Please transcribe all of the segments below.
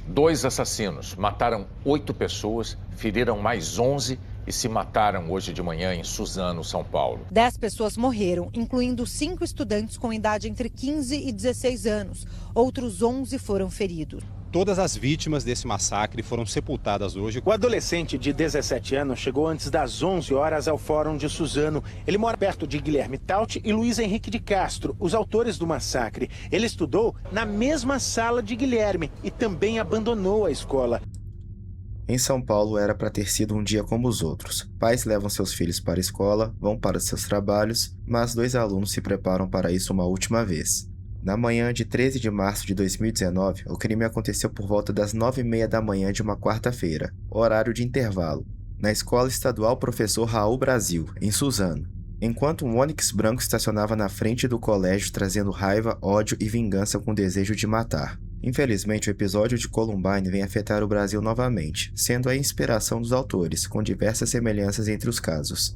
2 assassinos mataram 8 pessoas, feriram mais 11 e se mataram hoje de manhã em Suzano, São Paulo. 10 pessoas morreram, incluindo 5 estudantes com idade entre 15 e 16 anos. Outros 11 foram feridos. Todas as vítimas desse massacre foram sepultadas hoje. O adolescente de 17 anos chegou antes das 11 horas ao Fórum de Suzano. Ele mora perto de Guilherme Taut e Luiz Henrique de Castro, os autores do massacre. Ele estudou na mesma sala de Guilherme e também abandonou a escola. Em São Paulo era para ter sido um dia como os outros. Pais levam seus filhos para a escola, vão para seus trabalhos, mas 2 alunos se preparam para isso uma última vez. Na manhã de 13 de março de 2019, o crime aconteceu por volta das 9h30 da manhã de uma quarta-feira, horário de intervalo, na Escola Estadual Professor Raul Brasil, em Suzano. Enquanto um Onix branco estacionava na frente do colégio trazendo raiva, ódio e vingança com desejo de matar. Infelizmente, o episódio de Columbine vem afetar o Brasil novamente, sendo a inspiração dos autores, com diversas semelhanças entre os casos.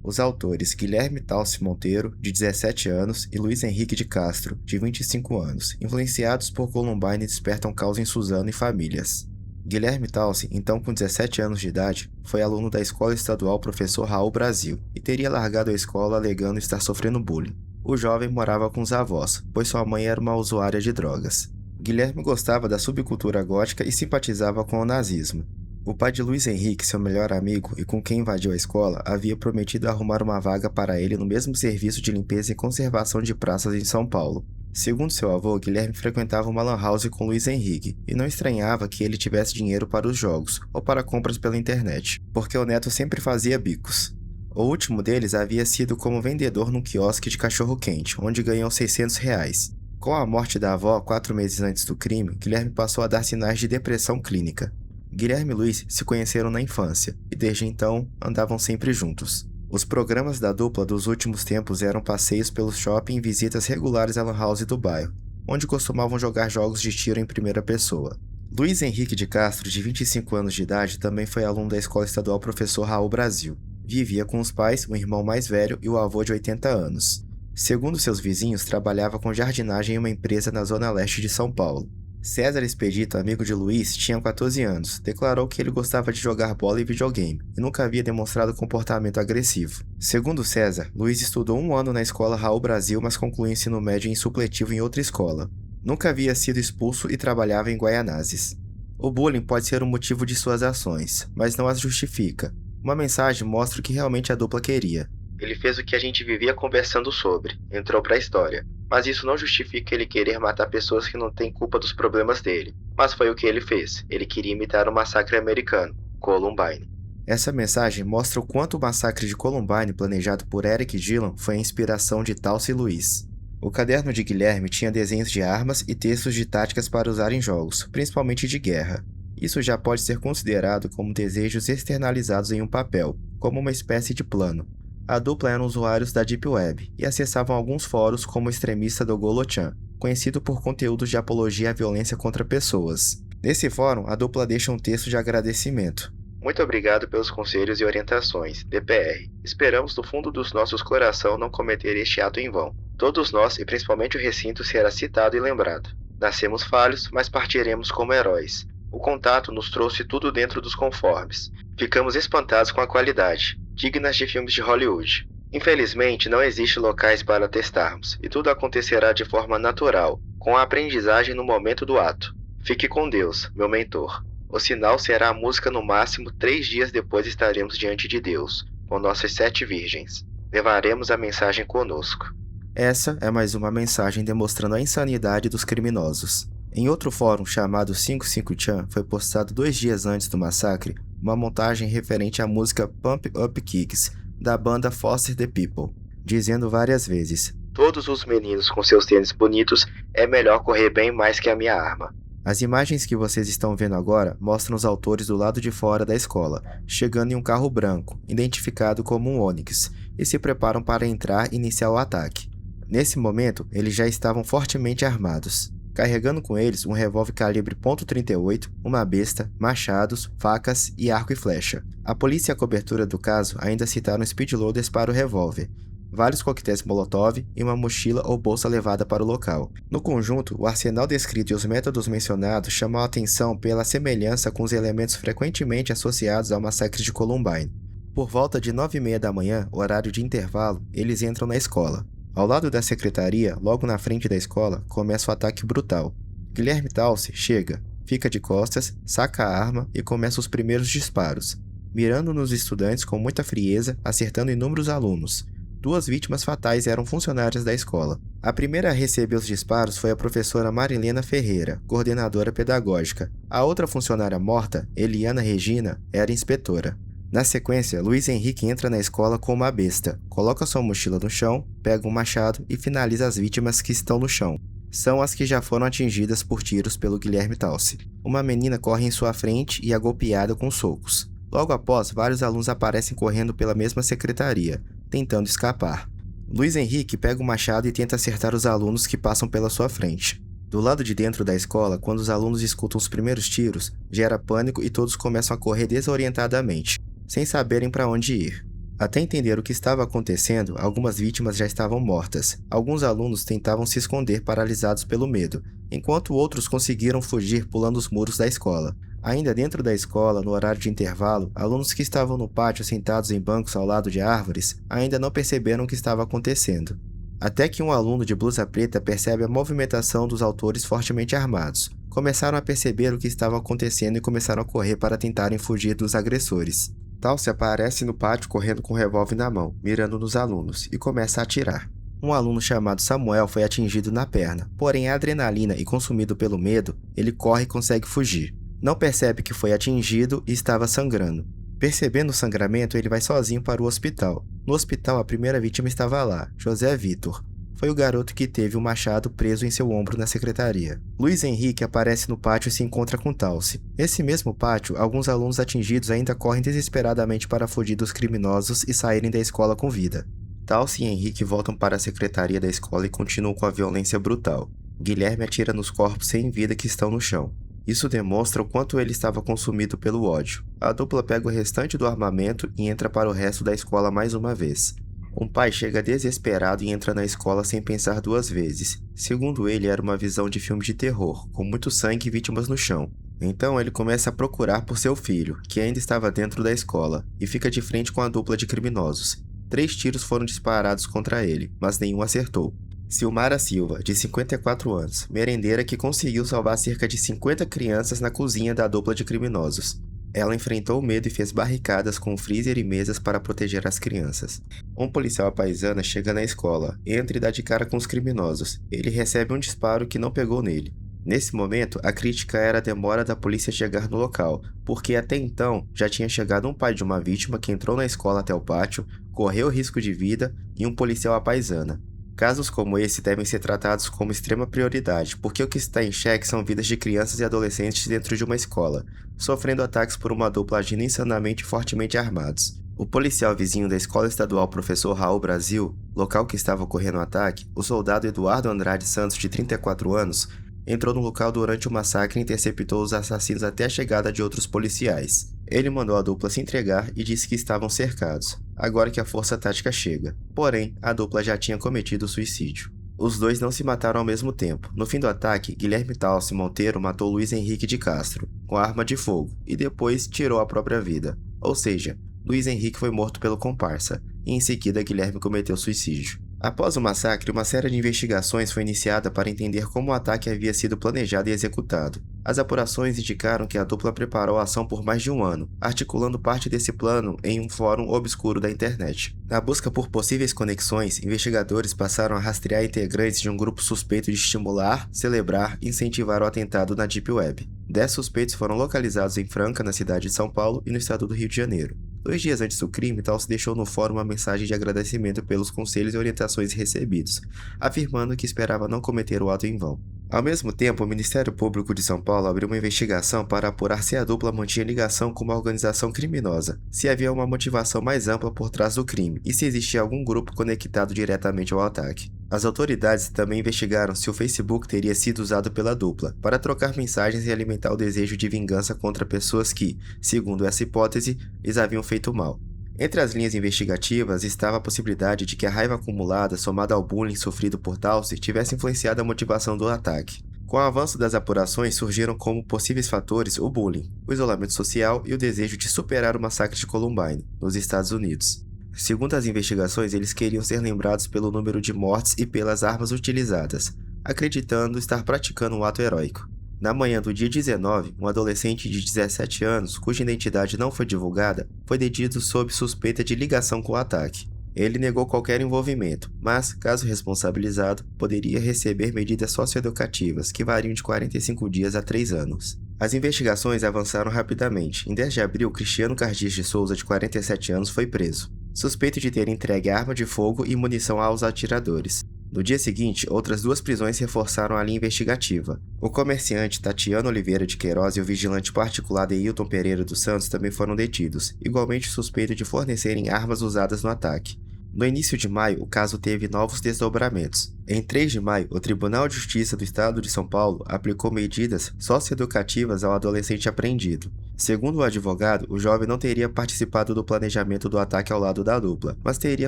Os autores Guilherme Talci Monteiro, de 17 anos, e Luiz Henrique de Castro, de 25 anos, influenciados por Columbine, despertam caos em Suzano e famílias. Guilherme Talci, então com 17 anos de idade, foi aluno da Escola Estadual Professor Raul Brasil e teria largado a escola alegando estar sofrendo bullying. O jovem morava com os avós, pois sua mãe era uma usuária de drogas. Guilherme gostava da subcultura gótica e simpatizava com o nazismo. O pai de Luiz Henrique, seu melhor amigo e com quem invadiu a escola, havia prometido arrumar uma vaga para ele no mesmo serviço de limpeza e conservação de praças em São Paulo. Segundo seu avô, Guilherme frequentava uma lan house com Luiz Henrique e não estranhava que ele tivesse dinheiro para os jogos ou para compras pela internet, porque o neto sempre fazia bicos. O último deles havia sido como vendedor num quiosque de cachorro-quente, onde ganhou R$600. Com a morte da avó 4 meses antes do crime, Guilherme passou a dar sinais de depressão clínica. Guilherme e Luiz se conheceram na infância e desde então andavam sempre juntos. Os programas da dupla dos últimos tempos eram passeios pelo shopping e visitas regulares à lan house do bairro, onde costumavam jogar jogos de tiro em primeira pessoa. Luiz Henrique de Castro, de 25 anos de idade, também foi aluno da Escola Estadual Professor Raul Brasil. Vivia com os pais, um irmão mais velho e o avô de 80 anos. Segundo seus vizinhos, trabalhava com jardinagem em uma empresa na zona leste de São Paulo. César Expedito, amigo de Luiz, tinha 14 anos, declarou que ele gostava de jogar bola e videogame e nunca havia demonstrado comportamento agressivo. Segundo César, Luiz estudou 1 ano na escola Raul Brasil, mas concluiu o ensino médio em supletivo em outra escola. Nunca havia sido expulso e trabalhava em Guaianazes. O bullying pode ser o motivo de suas ações, mas não as justifica. Uma mensagem mostra o que realmente a dupla queria. Ele fez o que a gente vivia conversando sobre, entrou pra história. Mas isso não justifica ele querer matar pessoas que não têm culpa dos problemas dele. Mas foi o que ele fez. Ele queria imitar o massacre americano, Columbine. Essa mensagem mostra o quanto o massacre de Columbine, planejado por Eric Dillon, foi a inspiração de Talci e Luiz. O caderno de Guilherme tinha desenhos de armas e textos de táticas para usar em jogos, principalmente de guerra. Isso já pode ser considerado como desejos externalizados em um papel, como uma espécie de plano. A dupla eram usuários da Deep Web e acessavam alguns fóruns como o extremista do Golochan, conhecido por conteúdos de apologia à violência contra pessoas. Nesse fórum, a dupla deixa um texto de agradecimento. Muito obrigado pelos conselhos e orientações, DPR. Esperamos do fundo dos nossos corações não cometer este ato em vão. Todos nós, e principalmente o recinto, será citado e lembrado. Nascemos falhos, mas partiremos como heróis. O contato nos trouxe tudo dentro dos conformes. Ficamos espantados com a qualidade, dignas de filmes de Hollywood. Infelizmente, não existe locais para testarmos, e tudo acontecerá de forma natural, com a aprendizagem no momento do ato. Fique com Deus, meu mentor. O sinal será a música no máximo 3 dias depois estaremos diante de Deus, com nossas 7 virgens. Levaremos a mensagem conosco. Essa é mais uma mensagem demonstrando a insanidade dos criminosos. Em outro fórum chamado 55chan, foi postado 2 dias antes do massacre uma montagem referente à música Pump Up Kicks, da banda Foster the People, dizendo várias vezes: "Todos os meninos com seus tênis bonitos, é melhor correr bem mais que a minha arma." As imagens que vocês estão vendo agora mostram os autores do lado de fora da escola, chegando em um carro branco, identificado como um Onix, e se preparam para entrar e iniciar o ataque. Nesse momento, eles já estavam fortemente armados, carregando com eles um revólver calibre .38, uma besta, machados, facas e arco e flecha. A polícia e a cobertura do caso ainda citaram speedloaders para o revólver. vários coquetéis Molotov e uma mochila ou bolsa levada para o local. No conjunto, o arsenal descrito e os métodos mencionados chamam a atenção pela semelhança com os elementos frequentemente associados ao massacre de Columbine. Por volta de 9h30 da manhã, horário de intervalo, eles entram na escola. Ao lado da secretaria, logo na frente da escola, começa o ataque brutal. Guilherme Talce chega, fica de costas, saca a arma e começa os primeiros disparos, mirando nos estudantes com muita frieza, acertando inúmeros alunos. 2 vítimas fatais eram funcionárias da escola. A primeira a receber os disparos foi a professora Marilena Ferreira, coordenadora pedagógica. A outra funcionária morta, Eliana Regina, era inspetora. Na sequência, Luiz Henrique entra na escola com uma besta, coloca sua mochila no chão, pega um machado e finaliza as vítimas que estão no chão. São as que já foram atingidas por tiros pelo Guilherme Talce. Uma menina corre em sua frente e é golpeada com socos. Logo após, vários alunos aparecem correndo pela mesma secretaria, tentando escapar. Luiz Henrique pega o machado e tenta acertar os alunos que passam pela sua frente. Do lado de dentro da escola, quando os alunos escutam os primeiros tiros, gera pânico e todos começam a correr desorientadamente, sem saberem para onde ir. Até entender o que estava acontecendo, algumas vítimas já estavam mortas. Alguns alunos tentavam se esconder paralisados pelo medo, enquanto outros conseguiram fugir pulando os muros da escola. Ainda dentro da escola, no horário de intervalo, alunos que estavam no pátio sentados em bancos ao lado de árvores ainda não perceberam o que estava acontecendo. Até que um aluno de blusa preta percebe a movimentação dos autores fortemente armados. Começaram a perceber o que estava acontecendo e começaram a correr para tentarem fugir dos agressores. Talce aparece no pátio correndo com um revólver na mão, mirando nos alunos, e começa a atirar. Um aluno chamado Samuel foi atingido na perna, porém a adrenalina e consumido pelo medo, ele corre e consegue fugir. Não percebe que foi atingido e estava sangrando. Percebendo o sangramento, ele vai sozinho para o hospital. No hospital, a primeira vítima estava lá, José Vitor. Foi o garoto que teve o machado preso em seu ombro na secretaria. Luiz Henrique aparece no pátio e se encontra com Talce. Nesse mesmo pátio, alguns alunos atingidos ainda correm desesperadamente para fugir dos criminosos e saírem da escola com vida. Talce e Henrique voltam para a secretaria da escola e continuam com a violência brutal. Guilherme atira nos corpos sem vida que estão no chão. Isso demonstra o quanto ele estava consumido pelo ódio. A dupla pega o restante do armamento e entra para o resto da escola mais uma vez. Um pai chega desesperado e entra na escola sem pensar 2 vezes. Segundo ele, era uma visão de filme de terror, com muito sangue e vítimas no chão. Então ele começa a procurar por seu filho, que ainda estava dentro da escola, e fica de frente com a dupla de criminosos. 3 tiros foram disparados contra ele, mas nenhum acertou. Silmara Silva, de 54 anos, merendeira que conseguiu salvar cerca de 50 crianças na cozinha da dupla de criminosos. Ela enfrentou o medo e fez barricadas com freezer e mesas para proteger as crianças. Um policial à paisana chega na escola, entra e dá de cara com os criminosos. Ele recebe um disparo que não pegou nele. Nesse momento, a crítica era a demora da polícia chegar no local, porque até então já tinha chegado um pai de uma vítima que entrou na escola até o pátio, correu risco de vida e um policial à paisana. Casos como esse devem ser tratados como extrema prioridade, porque o que está em xeque são vidas de crianças e adolescentes dentro de uma escola, sofrendo ataques por uma dupla agindo insanamente e fortemente armados. O policial vizinho da Escola Estadual Professor Raul Brasil, local que estava ocorrendo o ataque, o soldado Eduardo Andrade Santos, de 34 anos, entrou no local durante o massacre e interceptou os assassinos até a chegada de outros policiais. Ele mandou a dupla se entregar e disse que estavam cercados, agora que a força tática chega. Porém, a dupla já tinha cometido suicídio. Os dois não se mataram ao mesmo tempo. No fim do ataque, Guilherme Talce Monteiro matou Luiz Henrique de Castro, com arma de fogo, e depois tirou a própria vida. Ou seja, Luiz Henrique foi morto pelo comparsa, e em seguida Guilherme cometeu suicídio. Após o massacre, uma série de investigações foi iniciada para entender como o ataque havia sido planejado e executado. As apurações indicaram que a dupla preparou a ação por mais de 1 ano, articulando parte desse plano em um fórum obscuro da internet. Na busca por possíveis conexões, investigadores passaram a rastrear integrantes de um grupo suspeito de estimular, celebrar e incentivar o atentado na Deep Web. 10 suspeitos foram localizados em Franca, na cidade de São Paulo e no estado do Rio de Janeiro. 2 dias antes do crime, Talce deixou no fórum uma mensagem de agradecimento pelos conselhos e orientações recebidos, afirmando que esperava não cometer o ato em vão. Ao mesmo tempo, o Ministério Público de São Paulo abriu uma investigação para apurar se a dupla mantinha ligação com uma organização criminosa, se havia uma motivação mais ampla por trás do crime e se existia algum grupo conectado diretamente ao ataque. As autoridades também investigaram se o Facebook teria sido usado pela dupla para trocar mensagens e alimentar o desejo de vingança contra pessoas que, segundo essa hipótese, lhes haviam feito mal. Entre as linhas investigativas estava a possibilidade de que a raiva acumulada, somada ao bullying sofrido por Dowsey, tivesse influenciado a motivação do ataque. Com o avanço das apurações, surgiram como possíveis fatores o bullying, o isolamento social e o desejo de superar o massacre de Columbine, nos Estados Unidos. Segundo as investigações, eles queriam ser lembrados pelo número de mortes e pelas armas utilizadas, acreditando estar praticando um ato heróico. Na manhã do dia 19, um adolescente de 17 anos, cuja identidade não foi divulgada, foi detido sob suspeita de ligação com o ataque. Ele negou qualquer envolvimento, mas, caso responsabilizado, poderia receber medidas socioeducativas que variam de 45 dias a 3 anos. As investigações avançaram rapidamente. Em 10 de abril, Cristiano Cardias de Souza, de 47 anos, foi preso, suspeito de ter entregue arma de fogo e munição aos atiradores. No dia seguinte, outras 2 prisões reforçaram a linha investigativa. O comerciante Tatiano Oliveira de Queiroz e o vigilante particular Deilton Pereira dos Santos também foram detidos, igualmente suspeitos de fornecerem armas usadas no ataque. No início de maio, o caso teve novos desdobramentos. Em 3 de maio, o Tribunal de Justiça do Estado de São Paulo aplicou medidas socioeducativas ao adolescente apreendido. Segundo o advogado, o jovem não teria participado do planejamento do ataque ao lado da dupla, mas teria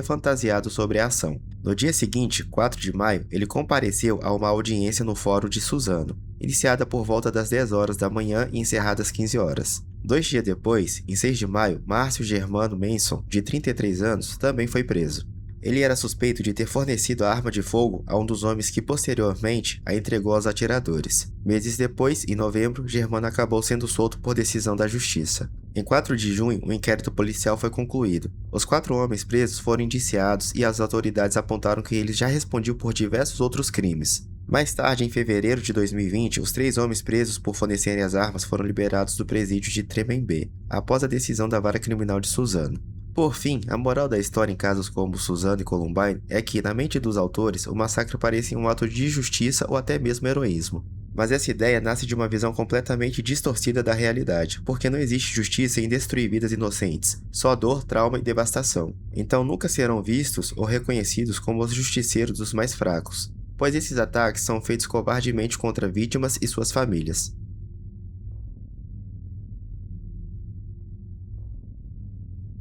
fantasiado sobre a ação. No dia seguinte, 4 de maio, ele compareceu a uma audiência no Fórum de Suzano, iniciada por volta das 10 horas da manhã e encerrada às 15 horas. 2 dias depois, em 6 de maio, Márcio Germano Manson, de 33 anos, também foi preso. Ele era suspeito de ter fornecido a arma de fogo a um dos homens que posteriormente a entregou aos atiradores. Meses depois, em novembro, Germano acabou sendo solto por decisão da justiça. Em 4 de junho, o inquérito policial foi concluído. Os 4 homens presos foram indiciados e as autoridades apontaram que eles já respondiam por diversos outros crimes. Mais tarde, em fevereiro de 2020, os 3 homens presos por fornecerem as armas foram liberados do presídio de Tremembé, após a decisão da Vara Criminal de Suzano. Por fim, a moral da história em casos como Suzano e Columbine é que, na mente dos autores, o massacre parecia um ato de justiça ou até mesmo heroísmo. Mas essa ideia nasce de uma visão completamente distorcida da realidade, porque não existe justiça em destruir vidas inocentes, só dor, trauma e devastação. Então nunca serão vistos ou reconhecidos como os justiceiros dos mais fracos, pois esses ataques são feitos covardemente contra vítimas e suas famílias.